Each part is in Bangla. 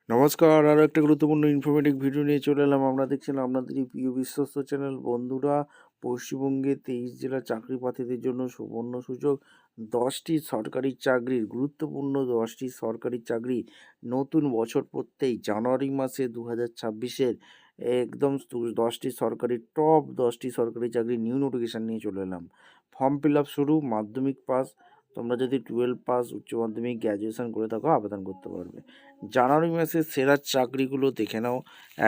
নমস্কার, আরও একটা গুরুত্বপূর্ণ ইনফরমেটিভ ভিডিও নিয়ে চলে এলাম। আমরা দেখছিলাম আপনাদেরই প্রিয় বিশ্বস্ত চ্যানেল। বন্ধুরা, পশ্চিমবঙ্গে 23 জেলার চাকরি প্রার্থীদের জন্য সুবর্ণ সুযোগ। 10টি সরকারি চাকরির গুরুত্বপূর্ণ 10টি সরকারি চাকরি নতুন বছর পড়তেই জানুয়ারি মাসে 2026-এর একদম 10টি সরকারি টপ 10টি সরকারি চাকরি নিউ নোটিফিকেশান নিয়ে চলে এলাম। ফর্ম ফিল আপ শুরু। মাধ্যমিক পাস, তোমরা যদি 12 পাস, উচ্চ মাধ্যমিক, গ্র্যাজুয়েশন করে থাকো আবেদন করতে পারবে। জানুয়ারি মাসের সেরা চাকরিগুলো দেখে নাও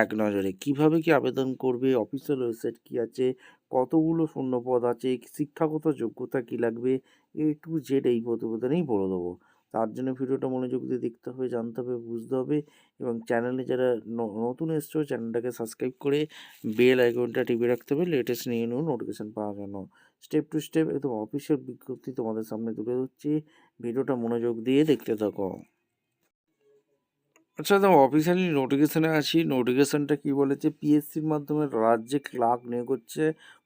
এক নজরে। কিভাবে কি আবেদন করবে, অফিসিয়াল ওয়েবসাইট কী আছে, কতগুলো শূন্যপদ আছে, শিক্ষাগত যোগ্যতা কী লাগবে, A to Z এই প্রতিবেদনেই বলে দেবো। তার জন্য ভিডিওটা মনোযোগ দিয়ে দেখতে হবে, জানতে হবে, বুঝতে হবে এবং চ্যানেলে যারা নতুন এসছো চ্যানেলটাকে সাবস্ক্রাইব করে বেল আইকনটা টিপে রাখতে হবে লেটেস্ট নিয়ে নোটিফিকেশান পাওয়ার জন্য। স্টেপ টু স্টেপ একদম অফিসিয়াল বিজ্ঞপ্তি তোমাদের সামনে তুলে ধরছি, ভিডিওটা মনোযোগ দিয়ে দেখতে থাকো। আচ্ছা, তো অফিসিয়ালি নোটিফিকেশানে আছি। নোটিফিকেশানটা কী বলেছে, পিএসসির মাধ্যমে রাজ্যে ক্লার্ক নিয়োগ হচ্ছে।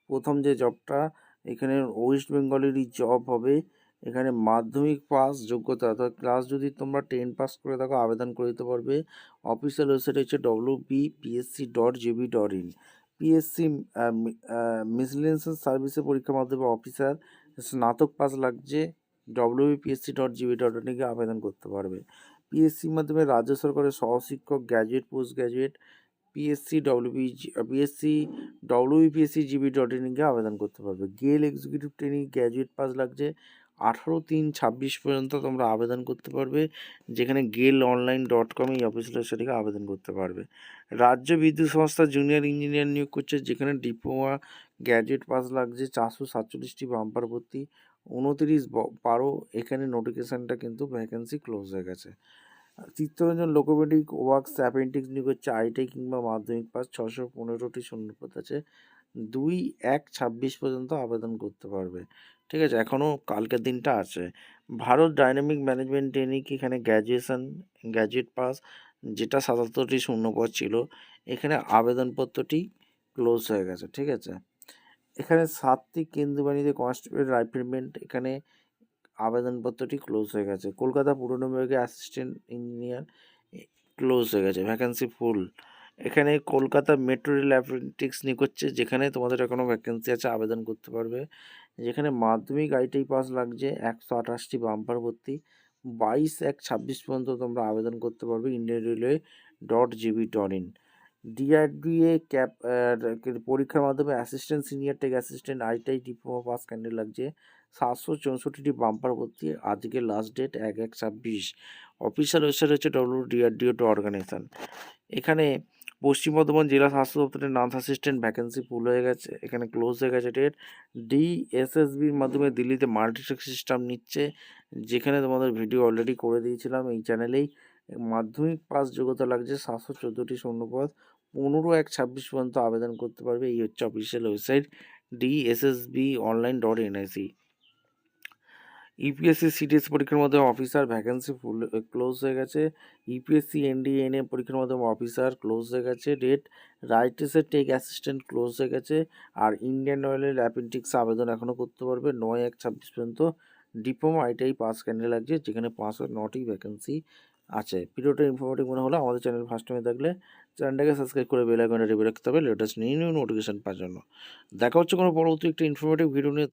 প্রথম যে জবটা, এখানে ওয়েস্ট বেঙ্গলেরই জব হবে। এখানে মাধ্যমিক পাস যোগ্যতা, অর্থাৎ ক্লাস যদি তোমরা 10 পাস করে থাকো আবেদন করে দিতে পারবে। অফিসিয়াল ওয়েবসাইট হচ্ছে wbpsc.gb.in। পিএসসি মিসলেনিয়াস সার্ভিসের পরীক্ষার মাধ্যমে অফিসার স্নাতক পাস লাগছে। wbpsc.gb.in গিয়ে আবেদন করতে পারবে। পিএসসির মাধ্যমে রাজ্য সরকারের সহশিক্ষক, গ্র্যাজুয়েট, পোস্ট গ্র্যাজুয়েট, wbpsc.gb.in গিয়ে আবেদন করতে পারবে। গেল এক্সিকিউটিভ ট্রেনিং গ্র্যাজুয়েট পাস লাগছে। 18/3/26 পর্যন্ত তোমরা আবেদন করতে পারবে, যেখানে GAIL-online.com এই অফিসিয়াল সেটিকে আবেদন করতে পারবে। রাজ্য বিদ্যুৎ সংস্থা জুনিয়র ইঞ্জিনিয়ার নিয়োগ করছে, যেখানে ডিপ্লোমা গ্র্যাজুয়েট পাস লাগছে। 447টি বাম্পার ভর্তি। 29/12 এখানে নোটিফিকেশানটা কিন্তু ভ্যাকেন্সি ক্লোজ হয়ে গেছে। চিত্তরঞ্জন লোকোমেডিক ওয়ার্কস অ্যাপেন্ডিক্স নিয়োগ হচ্ছে, আইটিআই কিংবা মাধ্যমিক পাস। 615টি শূন্যপদ আছে। 2/1/26 পর্যন্ত আবেদন করতে পারবে। ঠিক আছে, এখনও কালকের দিনটা আছে। ভারত ডাইনামিক ম্যানেজমেন্ট ট্রেনিং, এখানে গ্র্যাজুয়েট পাস, যেটা 77টি শূন্যপদ ছিল, এখানে আবেদনপত্রটি ক্লোজ হয়ে গেছে। ঠিক আছে, এখানে 7টি কেন্দ্রবাহিনীতে কনস্টেবল রাইফেলমেন্ট, এখানে আবেদনপত্রটি ক্লোজ হয়ে গেছে। কলকাতা পুর নিগমে অ্যাসিস্ট্যান্ট ইঞ্জিনিয়ার ক্লোজ হয়ে গেছে, ভ্যাকেন্সি ফুল। এখানে কলকাতা মেট্রো রেল অ্যাপ্রেন্টিস নিয়োগ হচ্ছে, যেখানে তোমাদের এখনও ভ্যাকেন্সি আছে, আবেদন করতে পারবে। যেখানে মাধ্যমিক আইটিআই পাস লাগছে। 128টি বাম্পার ভর্তি। 22/1/26 পর্যন্ত তোমরা আবেদন করতে পারবে indian.railway.gb.in। ডিআরডিএ পরীক্ষার মাধ্যমে assistant senior tech assistant ITI diploma pass candidate লাগছে। 764টি বাম্পার ভর্তি। আজকে লাস্ট ডেট 1/1/26। অফিসিয়াল ওয়েবসাইট হচ্ছে www.drdo.organization। এখানে পশ্চিম বর্ধমান জেলা স্বাস্থ্য দপ্তরের নার্স অ্যাসিস্ট্যান্ট ভ্যাকেন্সি ফুল হয়ে গেছে, এখানে ক্লোজ হয়ে গেছে ডেট। ডিএসএসবির মাধ্যমে দিল্লিতে মাল্টিটাস্ক সিস্টেম নিচ্ছে, যেখানে তোমাদের ভিডিও অলরেডি করে দিয়েছিলাম এই চ্যানেলেই। মাধ্যমিক পাস যোগ্যতা লাগছে। 714টি শূন্যপদ। 15/1/26 পর্যন্ত আবেদন করতে পারবে। এই হচ্ছে official website DSSB.online.nic। UPSC CDS পরীক্ষার মাধ্যমে অফিসার ভ্যাকেন্সি ফুল ক্লোজ হয়ে গেছে। ইউপিএসসি এনডিএনএ পরীক্ষার মাধ্যমে অফিসার ক্লোজ হয়ে গেছে ডেট। রাইটেসের টেক অ্যাসিস্ট্যান্ট ক্লোজ হয়ে গেছে। আর ইন্ডিয়ান অয়েলের অ্যাপেন্ডিক্স আবেদন এখনও করতে পারবে 9/1/26 পর্যন্ত। ডিপ্লোমা আইটিআই পাস ক্যান্ডিডেট লাগছে, যেখানে 509টি ভ্যাকেন্সি আছে। ভিডিওটা ইনফরমেটিভ মনে হলে আমাদের চ্যানেল ফার্স্ট টাইমে থাকলে চ্যানেলটাকে সাবস্ক্রাইব করে বেল আইকনটা টিপে রাখতে হবে লেটেস্ট নিউ নোটিফিকেশন পাওয়ার জন্য। দেখা হচ্ছে কোনো পরবর্তী একটা ইনফরমেটিভ ভিডিও নিয়ে।